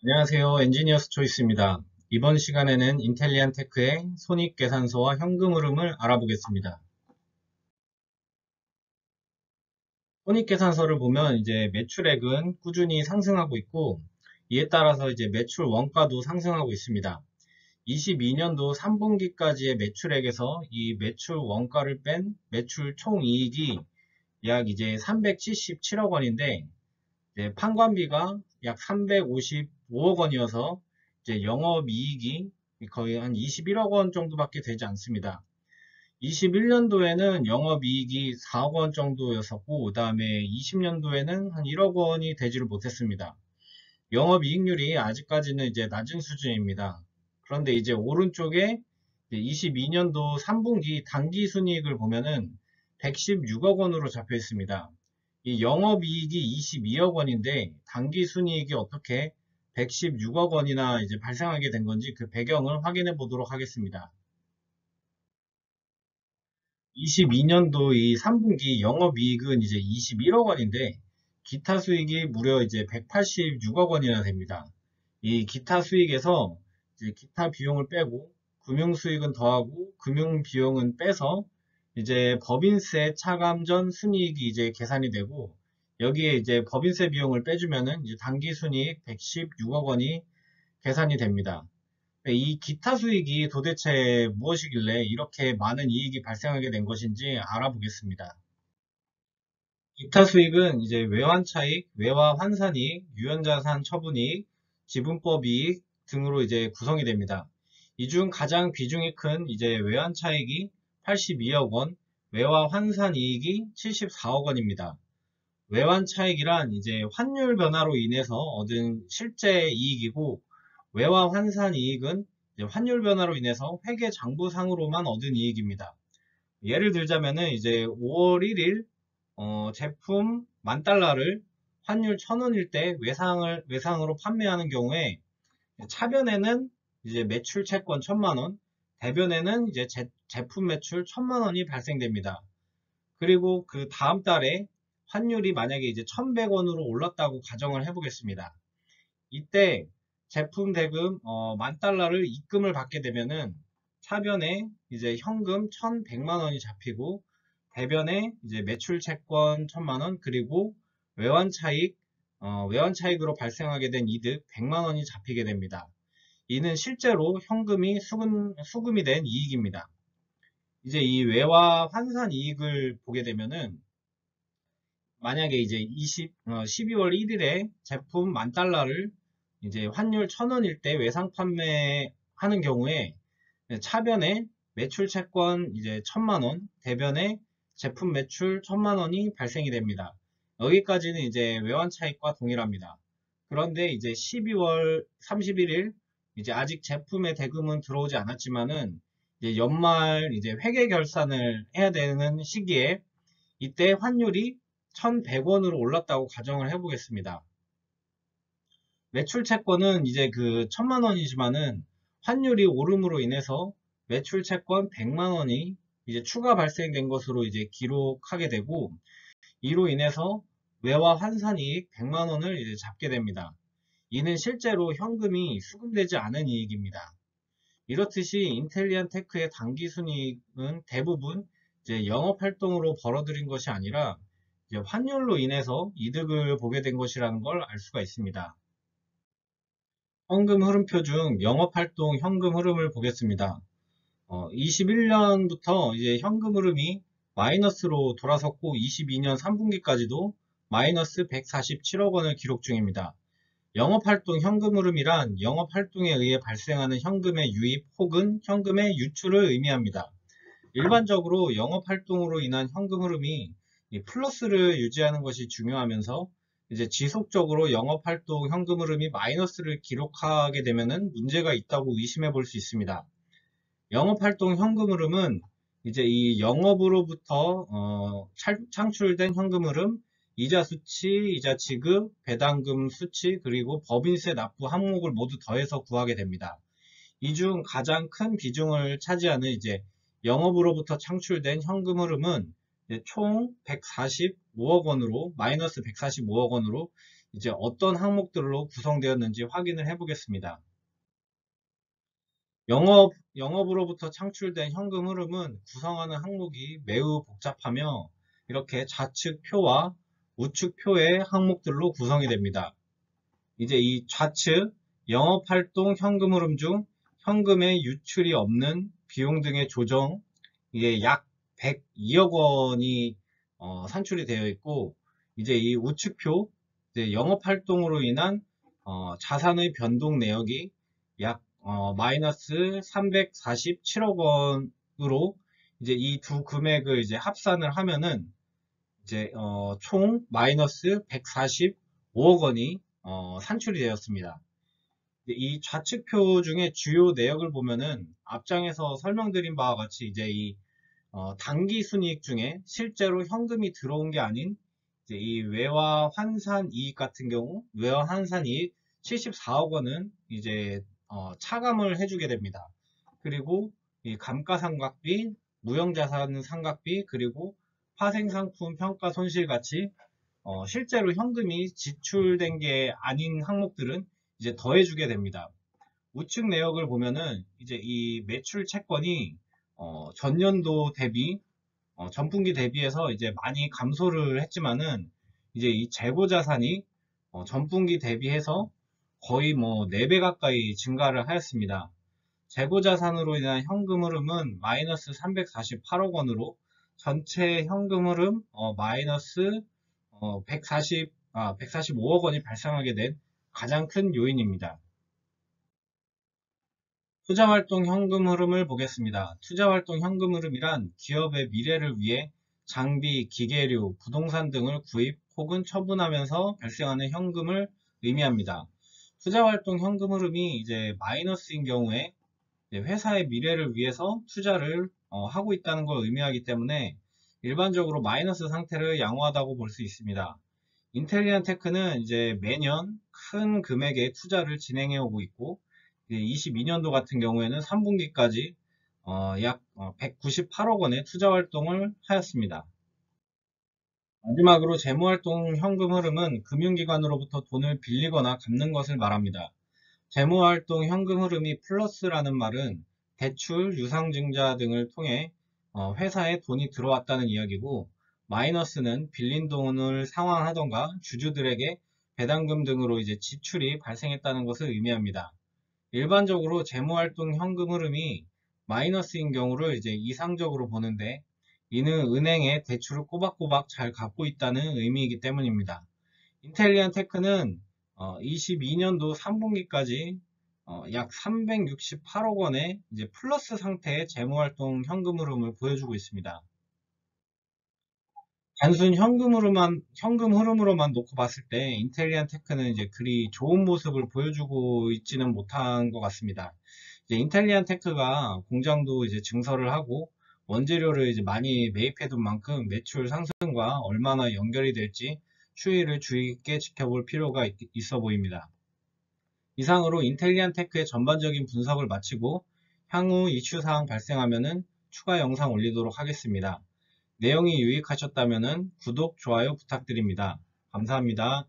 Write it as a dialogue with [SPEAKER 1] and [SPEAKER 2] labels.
[SPEAKER 1] 안녕하세요. 엔지니어스 초이스입니다. 이번 시간에는 인텔리안테크의 손익계산서와 현금 흐름을 알아보겠습니다. 손익계산서를 보면 이제 매출액은 꾸준히 상승하고 있고, 이에 따라서 이제 매출 원가도 상승하고 있습니다. 22년도 3분기까지의 매출액에서 이 매출 원가를 뺀 매출 총이익이 약 이제 377억 원인데, 이제 판관비가 약 355억 원이어서 이제 영업이익이 거의 한 21억 원 정도밖에 되지 않습니다. 21년도에는 영업이익이 4억 원 정도였었고, 그 다음에 20년도에는 한 1억 원이 되지를 못했습니다. 영업이익률이 아직까지는 이제 낮은 수준입니다. 그런데 이제 오른쪽에 22년도 3분기 당기순이익을 보면은 116억 원으로 잡혀 있습니다. 이 영업이익이 22억 원인데 당기순이익이 어떻게 116억 원이나 이제 발생하게 된 건지 그 배경을 확인해 보도록 하겠습니다. 22년도 이 3분기 영업이익은 이제 21억 원인데 기타 수익이 무려 이제 186억 원이나 됩니다. 이 기타 수익에서 이제 기타 비용을 빼고 금융 수익은 더하고 금융 비용은 빼서 이제 법인세 차감 전 순이익이 이제 계산이 되고 여기에 이제 법인세 비용을 빼주면은 이제 당기 순이익 116억 원이 계산이 됩니다. 이 기타 수익이 도대체 무엇이길래 이렇게 많은 이익이 발생하게 된 것인지 알아보겠습니다. 기타 수익은 이제 외환 차익, 외화 환산 이익, 유연자산 처분 이익, 지분법 이익 등으로 이제 구성이 됩니다. 이 중 가장 비중이 큰 이제 외환 차익이 82억 원, 외화 환산 이익이 74억 원입니다. 외환 차익이란 이제 환율 변화로 인해서 얻은 실제 이익이고 외화 환산 이익은 이제 환율 변화로 인해서 회계 장부상으로만 얻은 이익입니다. 예를 들자면은 이제 5월 1일 제품 10,000달러를 환율 1,000원일 때 외상으로 판매하는 경우에 차변에는 이제 매출 채권 1,000만원, 대변에는 이제 제품 매출 1,000만원이 발생됩니다. 그리고 그 다음 달에 환율이 만약에 이제 1,100원으로 올랐다고 가정을 해보겠습니다. 이때 제품 대금 10,000달러를 입금을 받게 되면은 차변에 이제 현금 1,100만 원이 잡히고 대변에 이제 매출 채권 1,000만 원 그리고 외환 차익 외환 차익으로 발생하게 된 이득 100만 원이 잡히게 됩니다. 이는 실제로 현금이 수금이 된 이익입니다. 이제 이 외화 환산 이익을 보게 되면은 만약에 이제 12월 1일에 제품 10,000달러를 이제 환율 1,000원일 때 외상 판매하는 경우에 차변에 매출 채권 이제 1,000만 원, 대변에 제품 매출 1,000만 원이 발생이 됩니다. 여기까지는 이제 외환 차익과 동일합니다. 그런데 이제 12월 31일 이제 아직 제품의 대금은 들어오지 않았지만은 이제 연말 이제 회계 결산을 해야 되는 시기에 이때 환율이 1,100원으로 올랐다고 가정을 해보겠습니다. 매출 채권은 이제 그 1,000만 원이지만은 환율이 오름으로 인해서 매출 채권 100만 원이 이제 추가 발생된 것으로 이제 기록하게 되고 이로 인해서 외화 환산 이익 100만 원을 이제 잡게 됩니다. 이는 실제로 현금이 수금되지 않은 이익입니다. 이렇듯이 인텔리안 테크의 당기 순이익은 대부분 이제 영업 활동으로 벌어들인 것이 아니라 이제 환율로 인해서 이득을 보게 된 것이라는 걸 알 수가 있습니다. 현금 흐름표 중 영업활동 현금 흐름을 보겠습니다. 21년부터 이제 현금 흐름이 마이너스로 돌아섰고 22년 3분기까지도 마이너스 147억 원을 기록 중입니다. 영업활동 현금 흐름이란 영업활동에 의해 발생하는 현금의 유입 혹은 현금의 유출을 의미합니다. 일반적으로 영업활동으로 인한 현금 흐름이 플러스를 유지하는 것이 중요하면서 이제 지속적으로 영업활동 현금 흐름이 마이너스를 기록하게 되면은 문제가 있다고 의심해 볼 수 있습니다. 영업활동 현금 흐름은 이제 이 영업으로부터 창출된 현금 흐름, 이자 수치, 이자 지급, 배당금 수치, 그리고 법인세 납부 항목을 모두 더해서 구하게 됩니다. 이 중 가장 큰 비중을 차지하는 이제 영업으로부터 창출된 현금 흐름은 총 145억 원으로 마이너스 145억 원으로 이제 어떤 항목들로 구성되었는지 확인을 해 보겠습니다. 영업으로부터 창출된 현금 흐름은 구성하는 항목이 매우 복잡하며 이렇게 좌측 표와 우측 표의 항목들로 구성이 됩니다. 이제 이 좌측 영업활동 현금 흐름 중 현금의 유출이 없는 비용 등의 조정, 이게 약 102억 원이 산출이 되어 있고, 이제 이 우측표 이제 영업활동으로 인한 자산의 변동 내역이 약 마이너스 347억 원으로, 이제 이 두 금액을 이제 합산을 하면은 이제 총 마이너스 145억 원이 산출이 되었습니다. 이 좌측표 중에 주요 내역을 보면은 앞장에서 설명드린 바와 같이 이제 이 단기 순이익 중에 실제로 현금이 들어온 게 아닌 이제 이 외화 환산 이익 같은 경우 외화 환산 이익 74억 원은 이제 차감을 해주게 됩니다. 그리고 이 감가상각비, 무형자산 상각비, 그리고 파생상품 평가 손실 같이 실제로 현금이 지출된 게 아닌 항목들은 이제 더해주게 됩니다. 우측 내역을 보면은 이제 이 매출 채권이 전년도 대비 전분기 대비해서 이제 많이 감소를 했지만은 이제 이 재고 자산이 전분기 대비해서 거의 뭐 4배 가까이 증가를 하였습니다. 재고 자산으로 인한 현금 흐름은 마이너스 348억 원으로 전체 현금 흐름 마이너스 145억 원이 발생하게 된 가장 큰 요인입니다. 투자활동 현금 흐름을 보겠습니다. 투자활동 현금 흐름이란 기업의 미래를 위해 장비, 기계류, 부동산 등을 구입 혹은 처분하면서 발생하는 현금을 의미합니다. 투자활동 현금 흐름이 이제 마이너스인 경우에 회사의 미래를 위해서 투자를 하고 있다는 걸 의미하기 때문에 일반적으로 마이너스 상태를 양호하다고 볼 수 있습니다. 인텔리안 테크는 이제 매년 큰 금액의 투자를 진행해 오고 있고 22년도 같은 경우에는 3분기까지 약 198억 원의 투자 활동을 하였습니다. 마지막으로 재무활동 현금 흐름은 금융기관으로부터 돈을 빌리거나 갚는 것을 말합니다. 재무활동 현금 흐름이 플러스라는 말은 대출, 유상증자 등을 통해 회사에 돈이 들어왔다는 이야기고, 마이너스는 빌린 돈을 상환하던가 주주들에게 배당금 등으로 이제 지출이 발생했다는 것을 의미합니다. 일반적으로 재무활동 현금 흐름이 마이너스인 경우를 이제 이상적으로 보는데, 이는 은행에 대출을 꼬박꼬박 잘 갚고 있다는 의미이기 때문입니다. 인텔리안 테크는 22년도 3분기까지 약 368억 원의 이제 플러스 상태의 재무활동 현금 흐름을 보여주고 있습니다. 단순 현금 흐름으로만 놓고 봤을 때 인텔리안 테크는 이제 그리 좋은 모습을 보여주고 있지는 못한 것 같습니다. 이제 인텔리안 테크가 공장도 이제 증설을 하고 원재료를 이제 많이 매입해둔 만큼 매출 상승과 얼마나 연결이 될지 추이를 주의 깊게 지켜볼 필요가 있어 보입니다. 이상으로 인텔리안 테크의 전반적인 분석을 마치고 향후 이슈 사항 발생하면은 추가 영상 올리도록 하겠습니다. 내용이 유익하셨다면 구독, 좋아요 부탁드립니다. 감사합니다.